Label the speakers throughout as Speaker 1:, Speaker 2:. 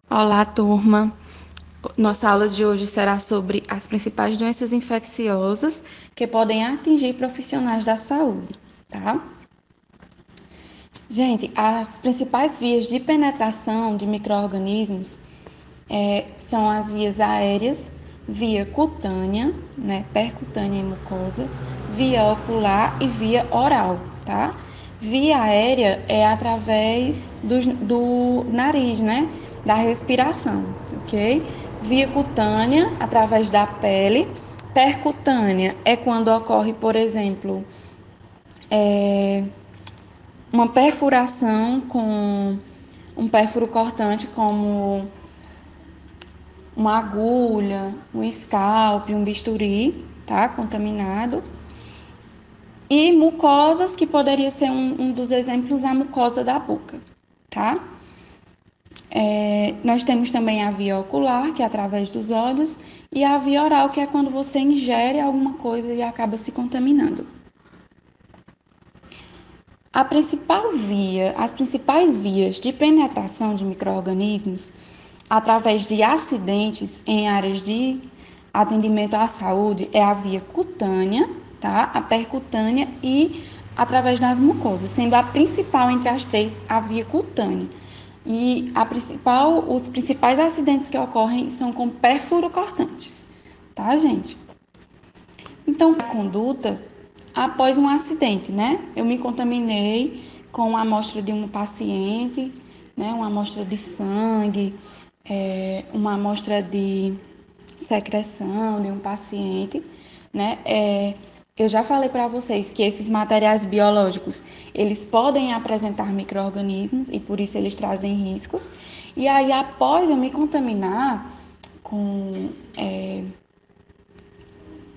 Speaker 1: Olá, turma. Nossa aula de hoje será sobre as principais doenças infecciosas que podem atingir profissionais da saúde, tá? Gente, as principais vias de penetração de micro-organismos são as vias aéreas, via cutânea, né, percutânea e mucosa, via ocular e via oral, tá? Via aérea é através do nariz, né, da respiração, ok? Via cutânea, através da pele. Percutânea é quando ocorre, por exemplo, uma perfuração com um pérfuro cortante, como uma agulha, um scalp, um bisturi, tá? Contaminado. E mucosas, que poderia ser um dos exemplos, a mucosa da boca, tá? Nós temos também a via ocular, que é através dos olhos, e a via oral, que é quando você ingere alguma coisa e acaba se contaminando. As principais vias de penetração de micro-organismos através de acidentes em áreas de atendimento à saúde é a via cutânea, tá? A percutânea e através das mucosas, sendo a principal entre as três a via cutânea. E os principais acidentes que ocorrem são com pérfuro cortantes, tá, gente? Então, a conduta após um acidente, né? Eu me contaminei com uma amostra de um paciente, né? Uma amostra de sangue, uma amostra de secreção de um paciente, né? Eu já falei para vocês que esses materiais biológicos, eles podem apresentar micro-organismos e por isso eles trazem riscos. E aí, após eu me contaminar com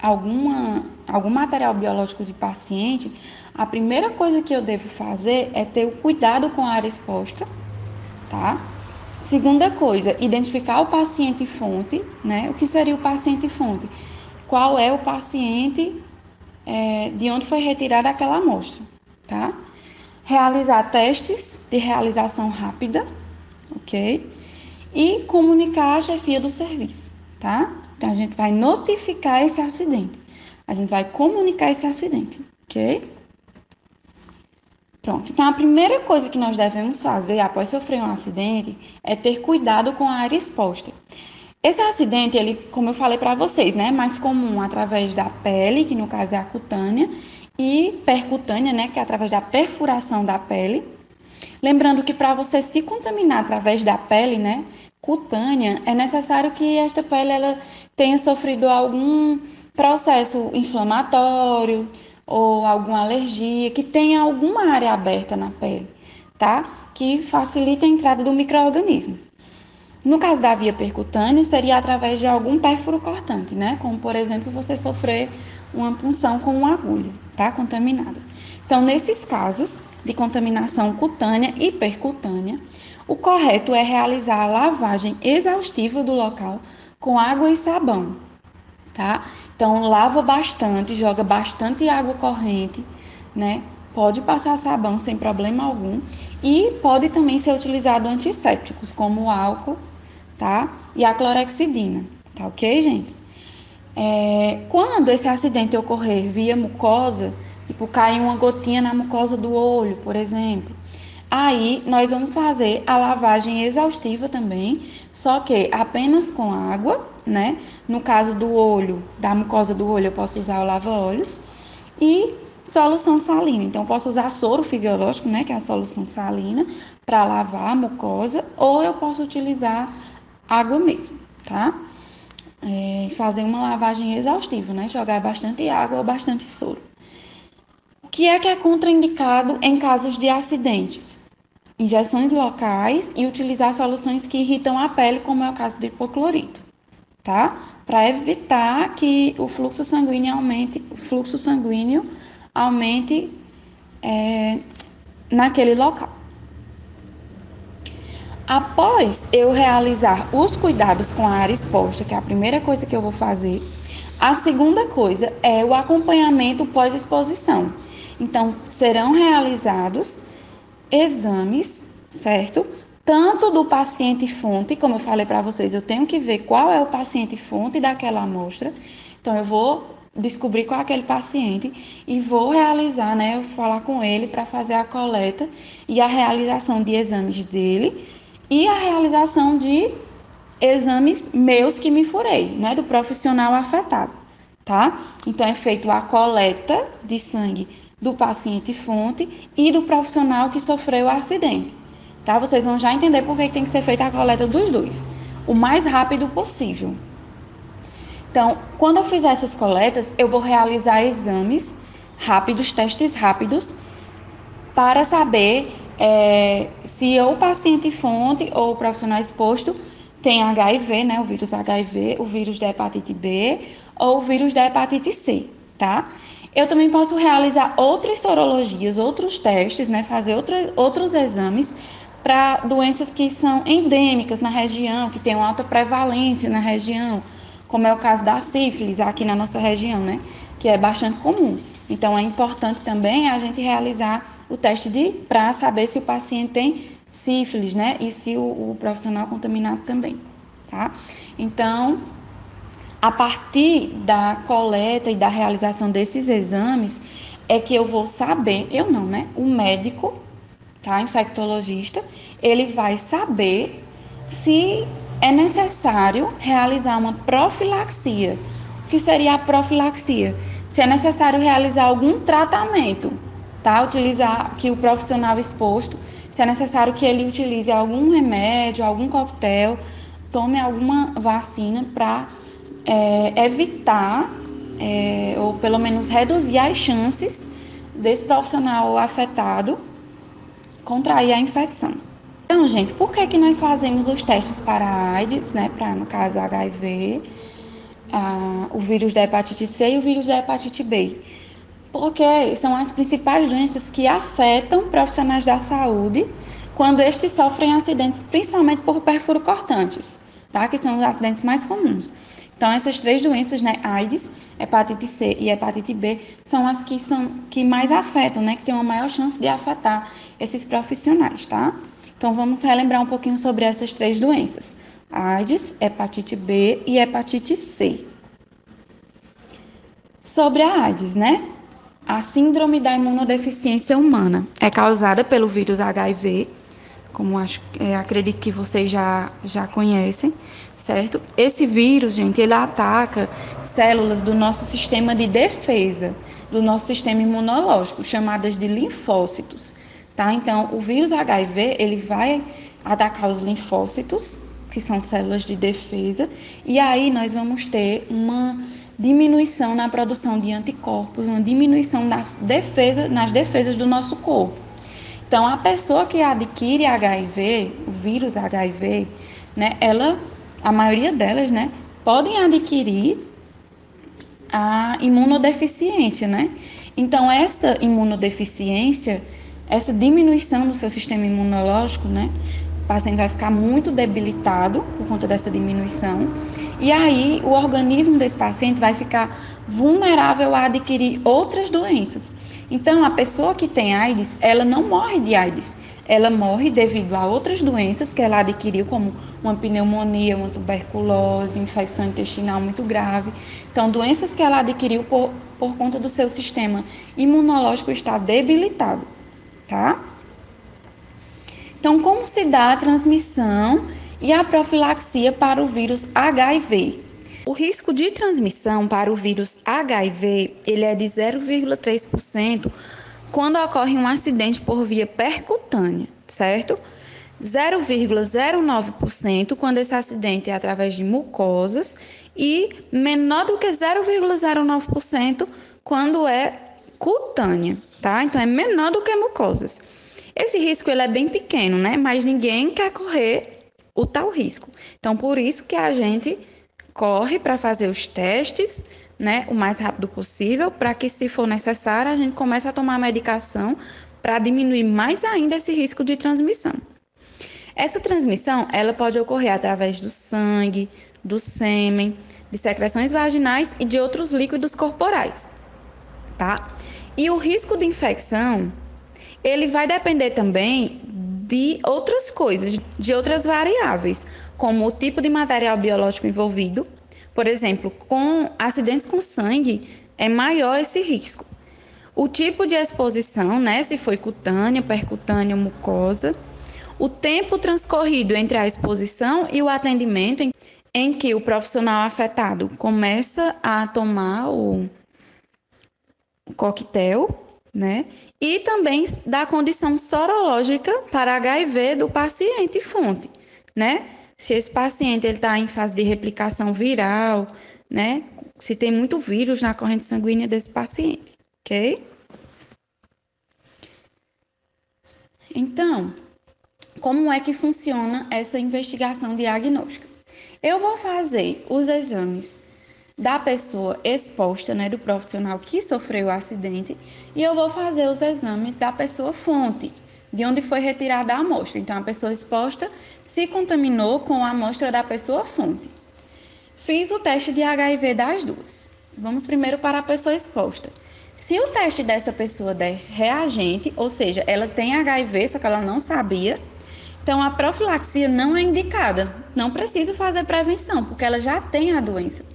Speaker 1: algum material biológico de paciente, a primeira coisa que eu devo fazer é ter o cuidado com a área exposta, tá? Segunda coisa, identificar o paciente fonte, né? O que seria o paciente fonte? Qual é o paciente de onde foi retirada aquela amostra, tá? Realizar testes de realização rápida, ok? E comunicar à chefia do serviço, tá? Então, a gente vai notificar esse acidente. A gente vai comunicar esse acidente, ok? Pronto. Então, a primeira coisa que nós devemos fazer após sofrer um acidente é ter cuidado com a área exposta. Esse acidente, ele, como eu falei para vocês, né, é mais comum através da pele, que no caso é a cutânea, e percutânea, né, que é através da perfuração da pele. Lembrando que para você se contaminar através da pele, né, cutânea, é necessário que esta pele ela tenha sofrido algum processo inflamatório ou alguma alergia, que tenha alguma área aberta na pele, tá? Que facilite a entrada do micro-organismo. No caso da via percutânea, seria através de algum pérfuro cortante, né? Como, por exemplo, você sofrer uma punção com uma agulha, tá? Contaminada. Então, nesses casos de contaminação cutânea e percutânea, o correto é realizar a lavagem exaustiva do local com água e sabão, tá? Então, lava bastante, joga bastante água corrente, né? Pode passar sabão sem problema algum e pode também ser utilizado antissépticos, como o álcool, tá? E a clorexidina, tá ok, gente? Quando esse acidente ocorrer via mucosa, tipo cair uma gotinha na mucosa do olho, por exemplo, aí nós vamos fazer a lavagem exaustiva também, só que apenas com água, né? No caso do olho, da mucosa do olho, eu posso usar o lava-olhos e solução salina. Então, eu posso usar soro fisiológico, né? Que é a solução salina, para lavar a mucosa, ou eu posso utilizar água mesmo, tá? Fazer uma lavagem exaustiva, né? Jogar bastante água ou bastante soro. O que é contraindicado em casos de acidentes? Injeções locais e utilizar soluções que irritam a pele, como é o caso do hipoclorito, tá? Para evitar que o fluxo sanguíneo aumente naquele local. Após eu realizar os cuidados com a área exposta, que é a primeira coisa que eu vou fazer, a segunda coisa é o acompanhamento pós-exposição. Então, serão realizados exames, certo? tanto do paciente fonte, como eu falei para vocês, eu tenho que ver qual é o paciente fonte daquela amostra. Então, eu vou descobrir qual é aquele paciente e vou realizar, né, eu vou falar com ele para fazer a coleta e a realização de exames dele e a realização de exames meus que me furei, né, do profissional afetado, tá? Então, é feito a coleta de sangue do paciente fonte e do profissional que sofreu o acidente, tá? Vocês vão já entender por que tem que ser feita a coleta dos dois, o mais rápido possível. Então, quando eu fizer essas coletas, eu vou realizar exames rápidos, testes rápidos, para saber se o paciente fonte ou o profissional exposto tem HIV, né, o vírus HIV, o vírus da hepatite B ou o vírus da hepatite C, tá? Eu também posso realizar outras sorologias, outros testes, né, fazer outros exames para doenças que são endêmicas na região, que têm uma alta prevalência na região, como é o caso da sífilis aqui na nossa região, né, que é bastante comum. Então, é importante também a gente realizar o teste para saber se o paciente tem sífilis, né? E se o profissional contaminado também, tá? Então, a partir da coleta e da realização desses exames, é que eu vou saber, eu não, né? O médico, tá? Infectologista, ele vai saber se é necessário realizar uma profilaxia. O que seria a profilaxia? Se é necessário realizar algum tratamento, tá? Utilizar que o profissional exposto, se é necessário que ele utilize algum remédio, algum coquetel, tome alguma vacina para evitar, ou pelo menos reduzir as chances desse profissional afetado contrair a infecção. Então, gente, por que nós fazemos os testes para a AIDS, né? Para, no caso, o HIV, o vírus da hepatite C e o vírus da hepatite B? Porque são as principais doenças que afetam profissionais da saúde quando estes sofrem acidentes, principalmente por perfuro cortantes, tá? Que são os acidentes mais comuns. Então, essas três doenças, né, AIDS, hepatite C e hepatite B, são as que mais afetam, né, que têm uma maior chance de afetar esses profissionais, tá? Então, vamos relembrar um pouquinho sobre essas três doenças: AIDS, hepatite B e hepatite C. Sobre a AIDS, né? A síndrome da imunodeficiência humana é causada pelo vírus HIV, como acredito que vocês já conhecem, certo? Esse vírus, gente, ele ataca células do nosso sistema de defesa, do nosso sistema imunológico, chamadas de linfócitos, tá? Então, o vírus HIV, ele vai atacar os linfócitos, que são células de defesa, e aí nós vamos ter uma diminuição na produção de anticorpos, uma diminuição nas defesas do nosso corpo. Então, a pessoa que adquire HIV, o vírus HIV, né, a maioria delas, né, podem adquirir a imunodeficiência, né? Então, essa imunodeficiência, essa diminuição do seu sistema imunológico, né, o paciente vai ficar muito debilitado por conta dessa diminuição. E aí, o organismo desse paciente vai ficar vulnerável a adquirir outras doenças. Então, a pessoa que tem AIDS, ela não morre de AIDS. Ela morre devido a outras doenças que ela adquiriu, como uma pneumonia, uma tuberculose, infecção intestinal muito grave. Então, doenças que ela adquiriu por conta do seu sistema imunológico estar debilitado, tá? Então, como se dá a transmissão e a profilaxia para o vírus HIV? O risco de transmissão para o vírus HIV, ele é de 0,3% quando ocorre um acidente por via percutânea, certo? 0,09% quando esse acidente é através de mucosas e menor do que 0,09% quando é cutânea, tá? Então, é menor do que mucosas. Esse risco ele é bem pequeno, né? Mas ninguém quer correr o tal risco. Então, por isso que a gente corre para fazer os testes, né, o mais rápido possível, para que, se for necessário, a gente comece a tomar medicação para diminuir mais ainda esse risco de transmissão. Essa transmissão, ela pode ocorrer através do sangue, do sêmen, de secreções vaginais e de outros líquidos corporais, tá? E o risco de infecção, ele vai depender também de outras coisas, de outras variáveis, como o tipo de material biológico envolvido. Por exemplo, com acidentes com sangue, é maior esse risco. O tipo de exposição, né, se foi cutânea, percutânea, mucosa. O tempo transcorrido entre a exposição e o atendimento, em que o profissional afetado começa a tomar o coquetel, né? E também da condição sorológica para HIV do paciente fonte, né? Se esse paciente ele está em fase de replicação viral, né? Se tem muito vírus na corrente sanguínea desse paciente, ok? Então, como é que funciona essa investigação diagnóstica? Eu vou fazer os exames da pessoa exposta, né, do profissional que sofreu o acidente, e eu vou fazer os exames da pessoa fonte, de onde foi retirada a amostra. Então, a pessoa exposta se contaminou com a amostra da pessoa fonte. Fiz o teste de HIV das duas. Vamos primeiro para a pessoa exposta. Se o teste dessa pessoa der reagente, ou seja, ela tem HIV, só que ela não sabia, então a profilaxia não é indicada. Não precisa fazer prevenção, porque ela já tem a doença.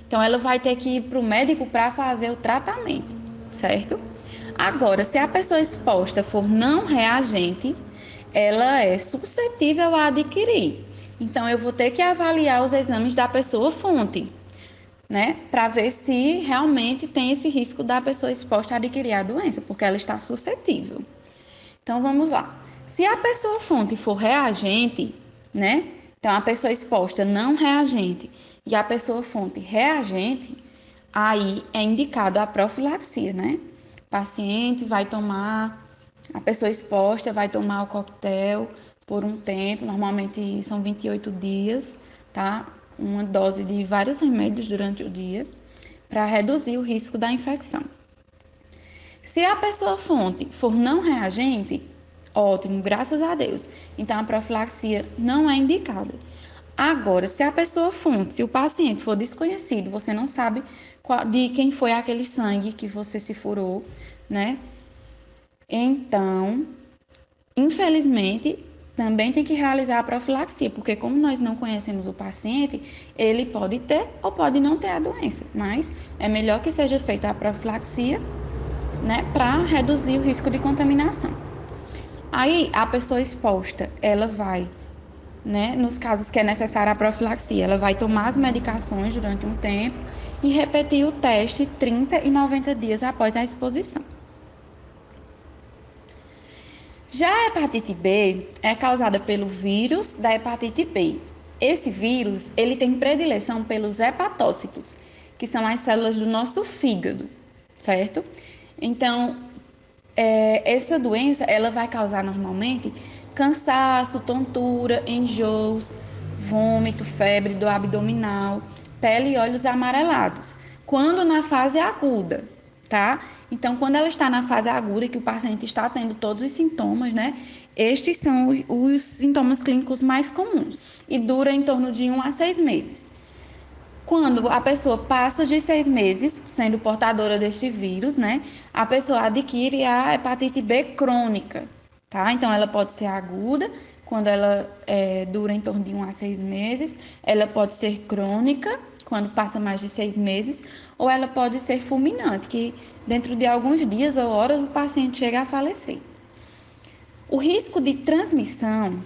Speaker 1: Então, ela vai ter que ir para o médico para fazer o tratamento, certo? Agora, se a pessoa exposta for não reagente, ela é suscetível a adquirir. Então, eu vou ter que avaliar os exames da pessoa fonte, né? Para ver se realmente tem esse risco da pessoa exposta a adquirir a doença, porque ela está suscetível. Então, vamos lá. Se a pessoa fonte for reagente, né? Então, a pessoa exposta não reagente e a pessoa fonte reagente, aí é indicado a profilaxia, né? O paciente vai tomar, a pessoa exposta vai tomar o coquetel por um tempo, normalmente são 28 dias, tá? Uma dose de vários remédios durante o dia, para reduzir o risco da infecção. Se a pessoa fonte for não reagente, ótimo, graças a Deus. Então, a profilaxia não é indicada. Agora, se a pessoa fonte, se o paciente for desconhecido, você não sabe de quem foi aquele sangue que você se furou, né? Então, infelizmente, também tem que realizar a profilaxia, porque como nós não conhecemos o paciente, ele pode ter ou pode não ter a doença, mas é melhor que seja feita a profilaxia, né, para reduzir o risco de contaminação. Aí, a pessoa exposta, ela vai, né, nos casos que é necessária a profilaxia, ela vai tomar as medicações durante um tempo e repetir o teste 30 e 90 dias após a exposição. Já a hepatite B é causada pelo vírus da hepatite B. Esse vírus, ele tem predileção pelos hepatócitos, que são as células do nosso fígado, certo? Então, essa doença, ela vai causar normalmente cansaço, tontura, enjoos, vômito, febre do abdominal, pele e olhos amarelados. Quando na fase aguda, tá? Então, quando ela está na fase aguda, que o paciente está tendo todos os sintomas, né? Estes são os sintomas clínicos mais comuns e dura em torno de 1 a 6 meses. Quando a pessoa passa de 6 meses sendo portadora deste vírus, né? A pessoa adquire a hepatite B crônica, tá? Então, ela pode ser aguda, quando ela dura em torno de 1 a 6 meses. Ela pode ser crônica, quando passa mais de 6 meses. Ou ela pode ser fulminante, que dentro de alguns dias ou horas o paciente chega a falecer. O risco de transmissão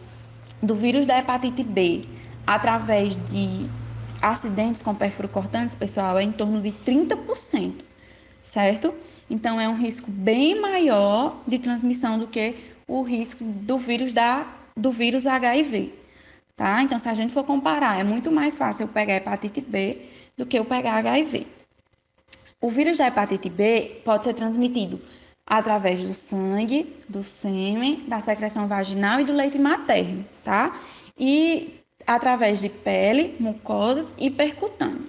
Speaker 1: do vírus da hepatite B através de acidentes com perfuro cortantes, pessoal, é em torno de 30%, certo? Então, é um risco bem maior de transmissão do que o risco do vírus HIV, tá? Então, se a gente for comparar, é muito mais fácil eu pegar hepatite B do que eu pegar HIV. O vírus da hepatite B pode ser transmitido através do sangue, do sêmen, da secreção vaginal e do leite materno, tá? E através de pele, mucosas e percutâneo.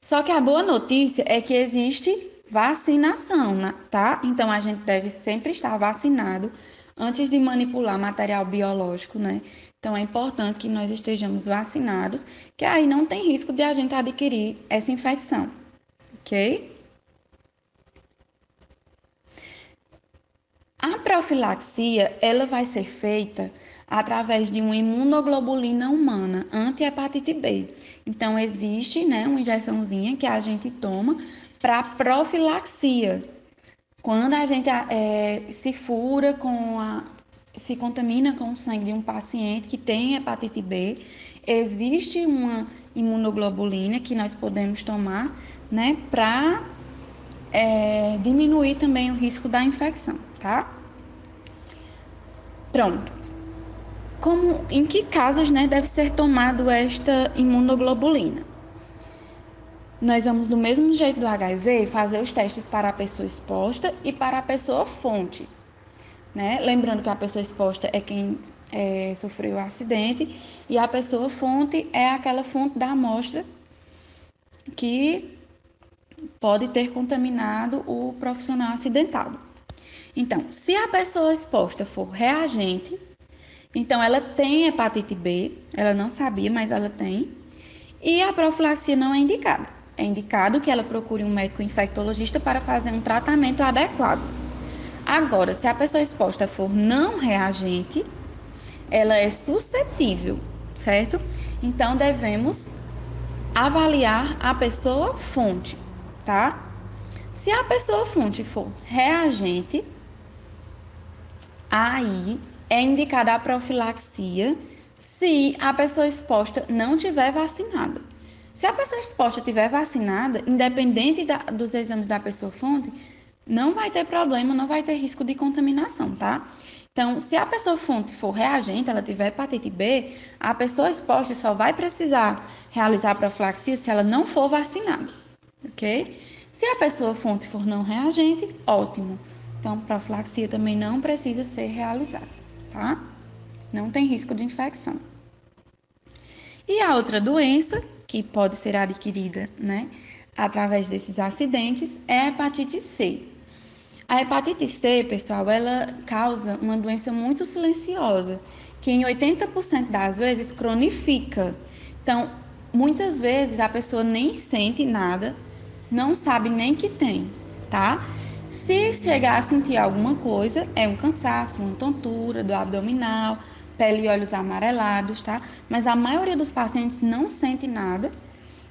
Speaker 1: Só que a boa notícia é que existe vacinação, tá? Então, a gente deve sempre estar vacinado antes de manipular material biológico, né? Então, é importante que nós estejamos vacinados, que aí não tem risco de a gente adquirir essa infecção, ok? profilaxia, ela vai ser feita através de uma imunoglobulina humana anti-hepatite B. Então, existe, né, uma injeçãozinha que a gente toma para profilaxia. Quando a gente se fura se contamina com o sangue de um paciente que tem hepatite B, existe uma imunoglobulina que nós podemos tomar, né, para diminuir também o risco da infecção, tá? Pronto. Em que casos, né, deve ser tomado esta imunoglobulina? Nós vamos, do mesmo jeito do HIV, fazer os testes para a pessoa exposta e para a pessoa fonte, né? Lembrando que a pessoa exposta é quem sofreu o acidente e a pessoa fonte é aquela fonte da amostra que pode ter contaminado o profissional acidentado. Então, se a pessoa exposta for reagente, então ela tem hepatite B, ela não sabia, mas ela tem, e a profilaxia não é indicada. É indicado que ela procure um médico infectologista para fazer um tratamento adequado. Agora, se a pessoa exposta for não reagente, ela é suscetível, certo? Então, devemos avaliar a pessoa fonte, tá? Se a pessoa fonte for reagente, aí é indicada a profilaxia se a pessoa exposta não tiver vacinada. Se a pessoa exposta tiver vacinada, independente dos exames da pessoa fonte, não vai ter problema, não vai ter risco de contaminação, tá? Então, se a pessoa fonte for reagente, ela tiver hepatite B, a pessoa exposta só vai precisar realizar a profilaxia se ela não for vacinada, ok? Se a pessoa fonte for não reagente, ótimo. Então, profilaxia também não precisa ser realizada, tá? Não tem risco de infecção. E a outra doença que pode ser adquirida, né, através desses acidentes é a hepatite C. A hepatite C, pessoal, ela causa uma doença muito silenciosa, que em 80% das vezes cronifica. Então, muitas vezes a pessoa nem sente nada, não sabe nem que tem, tá? Se chegar a sentir alguma coisa, é um cansaço, uma tontura do abdominal, pele e olhos amarelados, tá? Mas a maioria dos pacientes não sente nada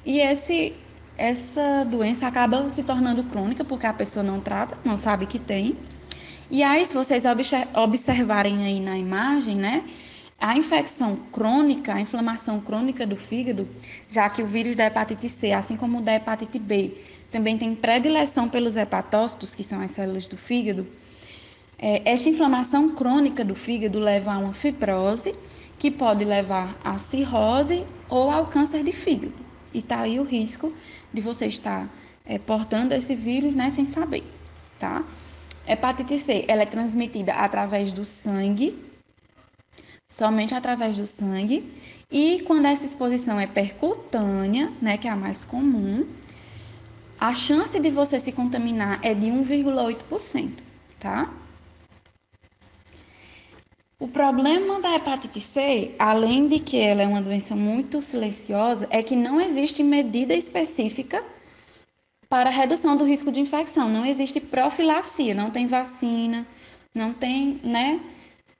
Speaker 1: e essa doença acaba se tornando crônica porque a pessoa não trata, não sabe que tem. E aí, se vocês observarem aí na imagem, né? A infecção crônica, a inflamação crônica do fígado, já que o vírus da hepatite C, assim como o da hepatite B, também tem predileção pelos hepatócitos, que são as células do fígado. Esta inflamação crônica do fígado leva a uma fibrose, que pode levar à cirrose ou ao câncer de fígado. E tá aí o risco de você estar portando esse vírus, né, sem saber, tá? Hepatite C, ela é transmitida através do sangue, somente através do sangue, e quando essa exposição é percutânea, né, que é a mais comum, a chance de você se contaminar é de 1,8%, tá? O problema da hepatite C, além de que ela é uma doença muito silenciosa, é que não existe medida específica para a redução do risco de infecção. Não existe profilaxia, não tem vacina, não tem, né,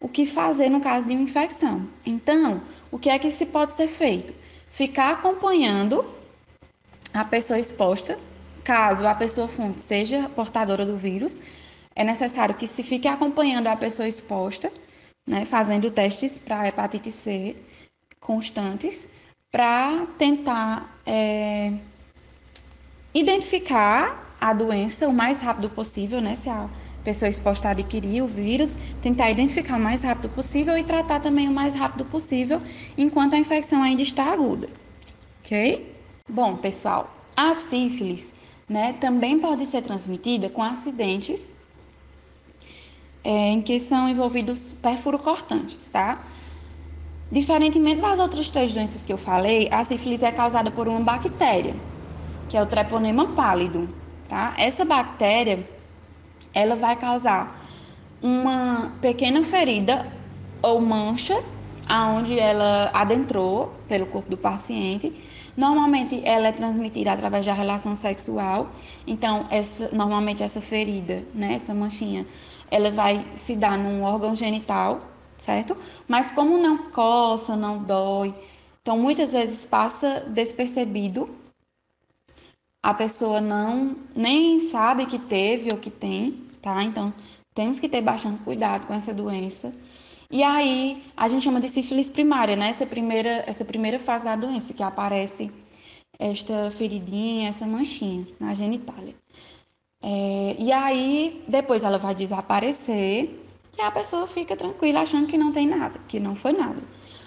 Speaker 1: o que fazer no caso de uma infecção. Então, o que é que se pode ser feito? Ficar acompanhando a pessoa exposta, caso a pessoa fonte seja portadora do vírus, é necessário que se fique acompanhando a pessoa exposta, né, fazendo testes para hepatite C constantes, para tentar identificar a doença o mais rápido possível, né, se a pessoa exposta a adquirir o vírus, tentar identificar o mais rápido possível e tratar também o mais rápido possível enquanto a infecção ainda está aguda, ok? Bom, pessoal, a sífilis, né, também pode ser transmitida com acidentes em que são envolvidos pérfuro cortantes, tá? Diferentemente das outras 3 doenças que eu falei, a sífilis é causada por uma bactéria, que é o Treponema pálido, tá? Essa bactéria, ela vai causar uma pequena ferida ou mancha aonde ela adentrou pelo corpo do paciente, Normalmente ela é transmitida através da relação sexual. Então, normalmente essa ferida, né, essa manchinha, ela vai se dar num órgão genital, certo? Mas como não coça, não dói, então muitas vezes passa despercebido. A pessoa não nem sabe que teve ou que tem, tá? Então, temos que ter bastante cuidado com essa doença. E aí, a gente chama de sífilis primária, né? Essa primeira fase da doença, que aparece esta feridinha, essa manchinha na genitália. E aí, depois ela vai desaparecer e a pessoa fica tranquila achando que não tem nada, que não foi nada.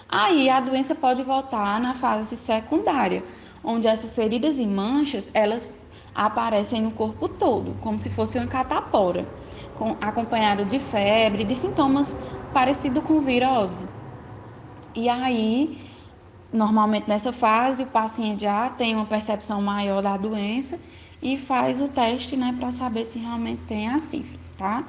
Speaker 1: Aí a doença pode voltar na fase secundária, onde essas feridas e manchas, elas aparecem no corpo todo, como se fosse uma catapora, acompanhado de febre, de sintomas parecidos com virose. E aí, normalmente nessa fase, o paciente já tem uma percepção maior da doença e faz o teste, né, para saber se realmente tem a sífilis, tá?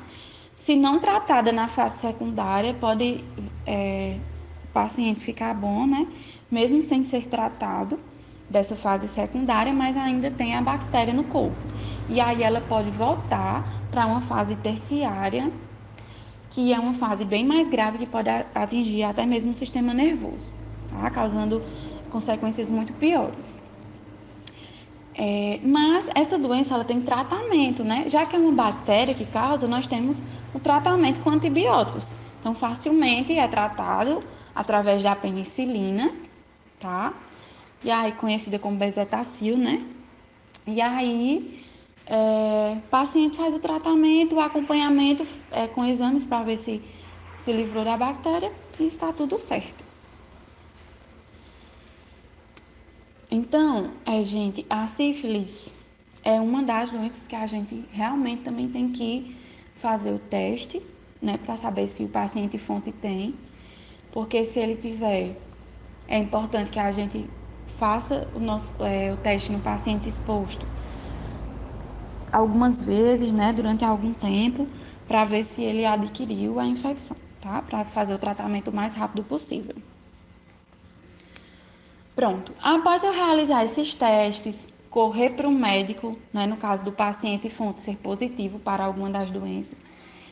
Speaker 1: Se não tratada na fase secundária, pode o paciente ficar bom, né, mesmo sem ser tratado dessa fase secundária, mas ainda tem a bactéria no corpo. E aí ela pode voltar para uma fase terciária, que é uma fase bem mais grave que pode atingir até mesmo o sistema nervoso, tá? Causando consequências muito piores. Mas essa doença ela tem tratamento, né? Já que é uma bactéria que causa, nós temos o tratamento com antibióticos. Então, facilmente é tratado através da penicilina, tá? E aí, conhecida como bezetacil, né? E aí, o paciente faz o tratamento, o acompanhamento com exames para ver se livrou da bactéria e está tudo certo. Então, gente, a sífilis é uma das doenças que a gente realmente também tem que fazer o teste, né, para saber se o paciente fonte tem, porque se ele tiver, é importante que a gente faça o teste no paciente exposto algumas vezes, né, durante algum tempo, para ver se ele adquiriu a infecção, tá? Para fazer o tratamento o mais rápido possível. Pronto. Após eu realizar esses testes, correr para o médico, né, no caso do paciente fonte ser positivo para alguma das doenças.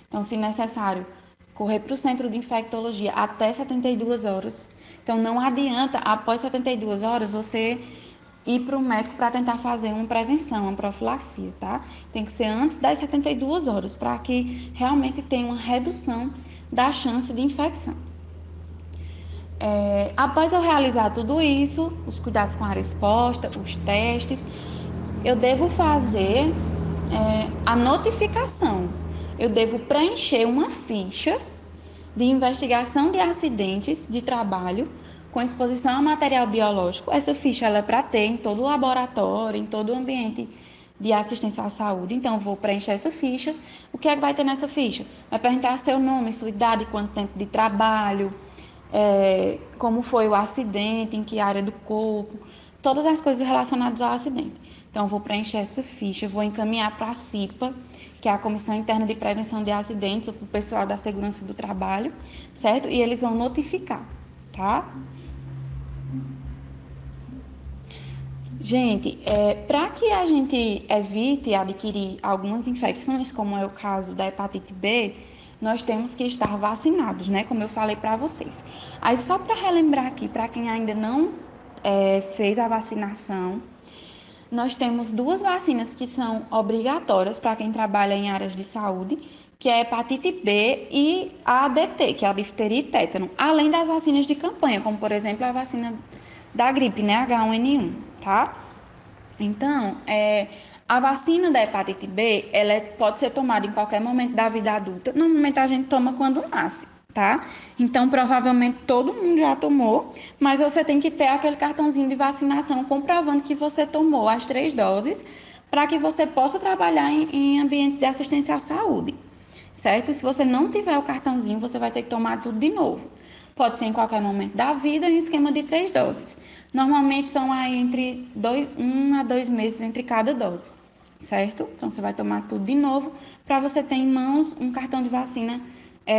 Speaker 1: Então, se necessário, correr para o centro de infectologia até 72 horas. Então, não adianta, após 72 horas, você ir para o médico para tentar fazer uma prevenção, uma profilaxia, tá? Tem que ser antes das 72 horas, para que realmente tenha uma redução da chance de infecção. Após eu realizar tudo isso, os cuidados com a área exposta, os testes, eu devo fazer a notificação. Eu devo preencher uma ficha de investigação de acidentes de trabalho com exposição a material biológico. Essa ficha ela é para ter em todo o laboratório, em todo o ambiente de assistência à saúde. Então, eu vou preencher essa ficha. O que é que vai ter nessa ficha? Vai perguntar seu nome, sua idade, quanto tempo de trabalho, como foi o acidente, em que área do corpo, todas as coisas relacionadas ao acidente. Então, eu vou preencher essa ficha, vou encaminhar para a CIPA, que é a Comissão Interna de Prevenção de Acidentes, para o pessoal da Segurança do Trabalho, certo? E eles vão notificar, tá? Gente, para que a gente evite adquirir algumas infecções, como é o caso da hepatite B, nós temos que estar vacinados, né? Como eu falei para vocês. Aí, só para relembrar aqui, para quem ainda não fez a vacinação, nós temos duas vacinas que são obrigatórias para quem trabalha em áreas de saúde, que é a hepatite B e a ADT, que é a difteria e tétano, além das vacinas de campanha, como por exemplo a vacina da gripe, né, H1N1, tá? Então, a vacina da hepatite B, ela pode ser tomada em qualquer momento da vida adulta. Normalmente a gente toma quando nasce, tá? Então, provavelmente todo mundo já tomou, mas você tem que ter aquele cartãozinho de vacinação comprovando que você tomou as 3 doses para que você possa trabalhar em ambientes de assistência à saúde, certo? E se você não tiver o cartãozinho, você vai ter que tomar tudo de novo. Pode ser em qualquer momento da vida, em esquema de 3 doses. Normalmente são aí entre 1 a 2 meses entre cada dose, certo? Então você vai tomar tudo de novo para você ter em mãos um cartão de vacina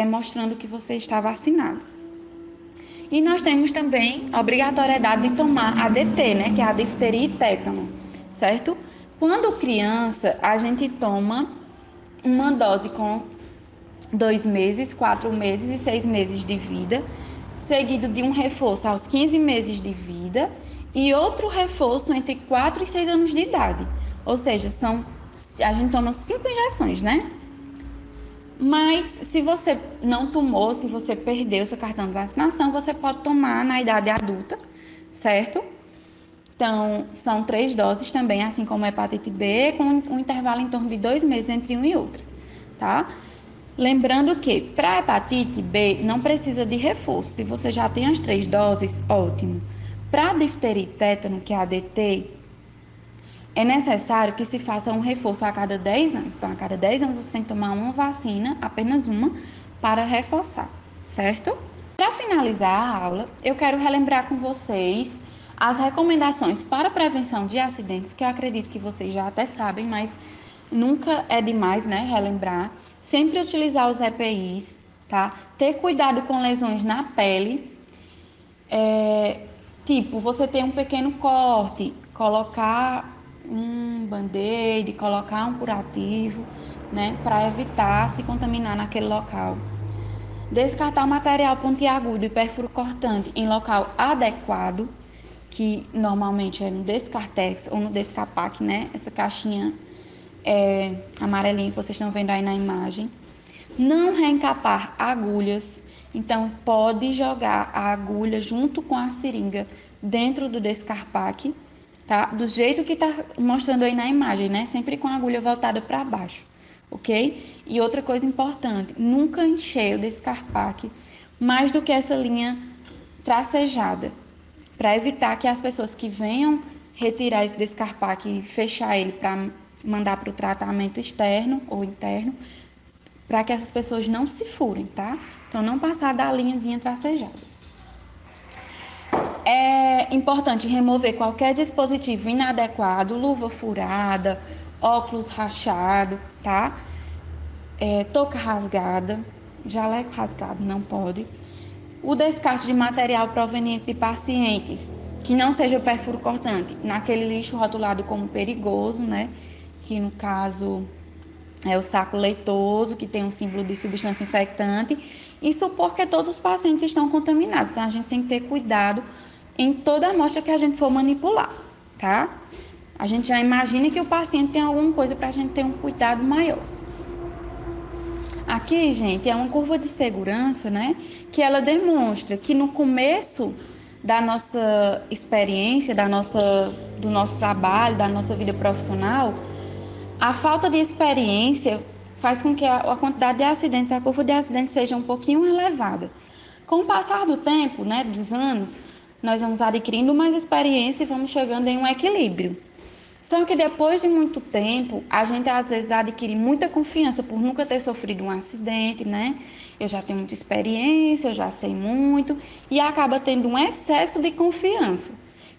Speaker 1: mostrando que você está vacinado. E nós temos também a obrigatoriedade de tomar a ADT, né, que é a difteria e tétano, certo? Quando criança, a gente toma uma dose com 2 meses, 4 meses e 6 meses de vida, seguido de um reforço aos 15 meses de vida e outro reforço entre 4 e 6 anos de idade. Ou seja, a gente toma 5 injeções, né? Mas se você não tomou, se você perdeu seu cartão de vacinação, você pode tomar na idade adulta, certo? Então, são 3 doses também, assim como a hepatite B, com um intervalo em torno de 2 meses entre uma e outra, tá? Lembrando que para a hepatite B não precisa de reforço. Se você já tem as 3 doses, ótimo. Para a difteria e tétano, que é a ADT, é necessário que se faça um reforço a cada 10 anos. Então, a cada 10 anos você tem que tomar uma vacina, apenas uma, para reforçar, certo? Para finalizar a aula, eu quero relembrar com vocês as recomendações para a prevenção de acidentes, que eu acredito que vocês já até sabem, mas nunca é demais, né, relembrar. Sempre utilizar os EPIs, tá? Ter cuidado com lesões na pele. Tipo, você tem um pequeno corte, colocar um band-aid, colocar um curativo, né, para evitar se contaminar naquele local. Descartar material pontiagudo e pérfuro cortante em local adequado, que normalmente é no Descartex ou no Descapac, né? Essa caixinha amarelinha que vocês estão vendo aí na imagem. Não reencapar agulhas, então pode jogar a agulha junto com a seringa dentro do Descarpac, tá? Do jeito que tá mostrando aí na imagem, né? Sempre com a agulha voltada para baixo, ok? E outra coisa importante, nunca encher o Descarpac mais do que essa linha tracejada, para evitar que as pessoas que venham retirar esse Descarpac e fechar ele para mandar para o tratamento externo ou interno, para que essas pessoas não se furem, tá? Então, não passar da linhazinha tracejada. É importante remover qualquer dispositivo inadequado, luva furada, óculos rachado, tá? Touca rasgada, jaleco rasgado, não pode. O descarte de material proveniente de pacientes que não seja perfuro cortante, naquele lixo rotulado como perigoso, né? Que no caso é o saco leitoso, que tem um símbolo de substância infectante. Isso porque todos os pacientes estão contaminados. Então, a gente tem que ter cuidado em toda amostra que a gente for manipular, tá? A gente já imagina que o paciente tem alguma coisa para a gente ter um cuidado maior. Aqui, gente, é uma curva de segurança, né? Que ela demonstra que no começo da nossa experiência, do nosso trabalho, da nossa vida profissional, a falta de experiência faz com que a quantidade de acidentes, a curva de acidentes seja um pouquinho elevada. Com o passar do tempo, né, dos anos, nós vamos adquirindo mais experiência e vamos chegando em um equilíbrio. Só que depois de muito tempo, a gente às vezes adquire muita confiança por nunca ter sofrido um acidente, né? Eu já tenho muita experiência, eu já sei muito, e acaba tendo um excesso de confiança,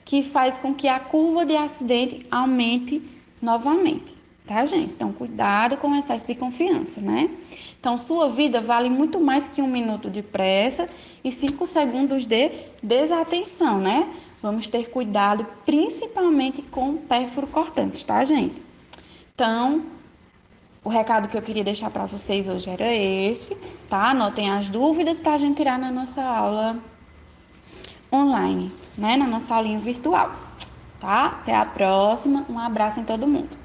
Speaker 1: que faz com que a curva de acidente aumente novamente, tá, gente? Então, cuidado com o excesso de confiança, né? Então, sua vida vale muito mais que 1 minuto de pressa e 5 segundos de desatenção, né? Vamos ter cuidado principalmente com pérfuro cortante, tá, gente? Então, o recado que eu queria deixar para vocês hoje era esse, tá? Anotem as dúvidas para a gente tirar na nossa aula online, né? Na nossa aulinha virtual, tá? Até a próxima. Um abraço em todo mundo.